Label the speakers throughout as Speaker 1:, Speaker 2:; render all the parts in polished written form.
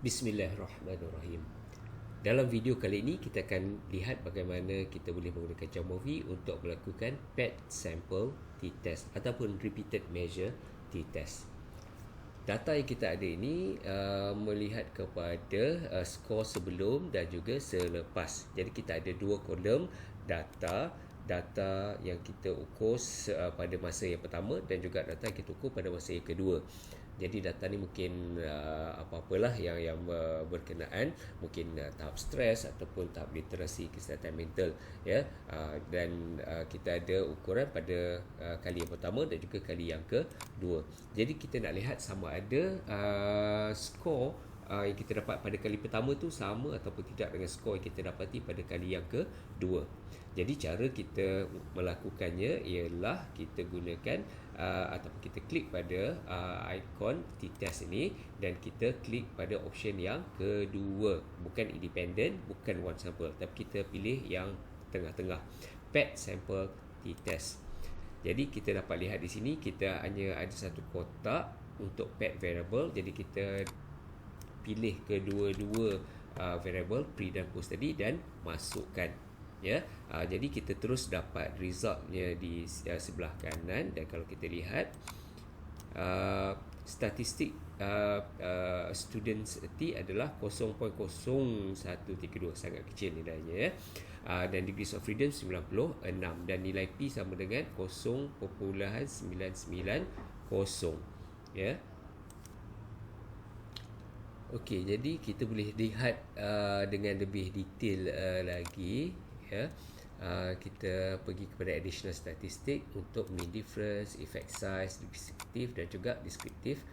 Speaker 1: Bismillahirrahmanirrahim. Dalam video kali ini kita akan lihat bagaimana kita boleh menggunakan Jamovi untuk melakukan PET sample t-test ataupun repeated measure t-test. Data yang kita ada ini melihat kepada skor sebelum dan juga selepas. Jadi kita ada dua kolom data yang kita ukur pada masa yang pertama dan juga data yang kita ukur pada masa yang kedua. Jadi data ni mungkin apa-apalah yang berkenaan, mungkin tahap stres ataupun tahap literasi kesihatan mental, ya. Dan kita ada ukuran pada kali yang pertama dan juga kali yang kedua. Jadi kita nak lihat sama ada skor yang kita dapat pada kali pertama tu sama ataupun tidak dengan skor yang kita dapati pada kali yang kedua. Jadi cara kita melakukannya ialah kita gunakan ataupun kita klik pada ikon t-test ini dan kita klik pada option yang kedua, bukan independent, bukan one sample, tapi kita pilih yang tengah-tengah, PET sample t-test. Jadi kita dapat lihat di sini kita hanya ada satu kotak untuk PET variable. Jadi kita pilih kedua-dua variable pre dan post tadi dan masukkan, ya. Jadi kita terus dapat resultnya di sebelah kanan. Dan kalau kita lihat statistik students T adalah 0.0132, sangat kecil nilainya, ya. Dan degrees of freedom 96 dan nilai P sama dengan 0.990, ya. Okey, jadi kita boleh lihat dengan lebih detail lagi, ya. Kita pergi kepada additional statistik untuk mean difference, effect size, descriptive dan juga descriptive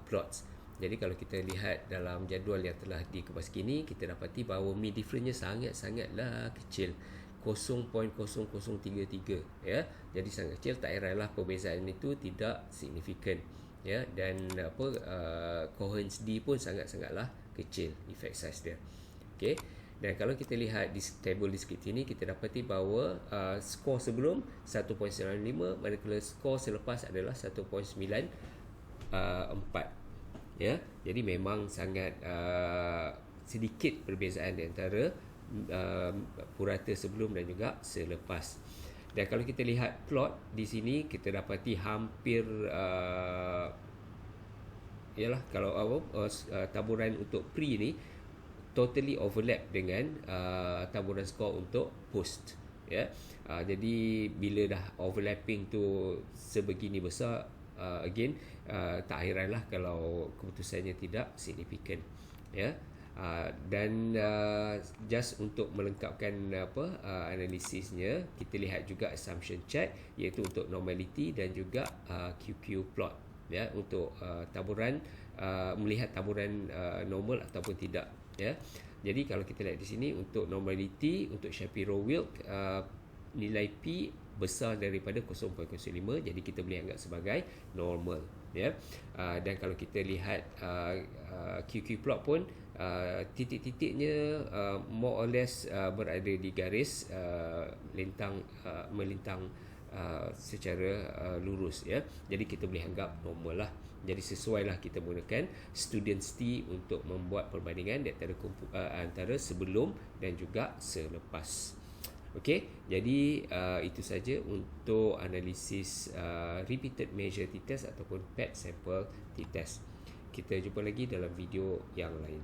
Speaker 1: plots. Jadi kalau kita lihat dalam jadual yang telah dikemas kini, kita dapati bahawa mean difference-nya sangatlah kecil, 0.0033, ya. Jadi sangat kecil, tak heranlah perbezaan itu tidak signifikan, ya. Dan coherence D pun sangatlah kecil, effect size dia. Okey. Dan kalau kita lihat di table deskripsi ini, kita dapati bahawa skor sebelum 1.95 manakala skor selepas adalah 1.94, ya. Jadi memang sangat sedikit perbezaan di antara purata sebelum dan juga selepas. Dan kalau kita lihat plot di sini, kita dapati hampir ialah kalau taburan untuk pre ni totally overlap dengan taburan skor untuk post, ya. Jadi bila dah overlapping tu sebegini besar, again tak heranlah kalau keputusannya tidak signifikan, ya. Dan just untuk melengkapkan analisisnya, kita lihat juga assumption chart, iaitu untuk normality dan juga QQ plot, ya, untuk taburan melihat taburan normal ataupun tidak, ya. Jadi kalau kita lihat di sini untuk normality untuk Shapiro-Wilk, nilai P besar daripada 0.05, jadi kita boleh anggap sebagai normal, ya. Dan kalau kita lihat QQ plot pun titik-titiknya more or less berada di garis melintang secara lurus, ya. Jadi kita boleh anggap normal lah. Jadi sesuailah kita menggunakan students T untuk membuat perbandingan antara sebelum dan juga selepas. Okey, jadi itu saja untuk analisis repeated measure t-test ataupun PET sample t-test. Kita jumpa lagi dalam video yang lain.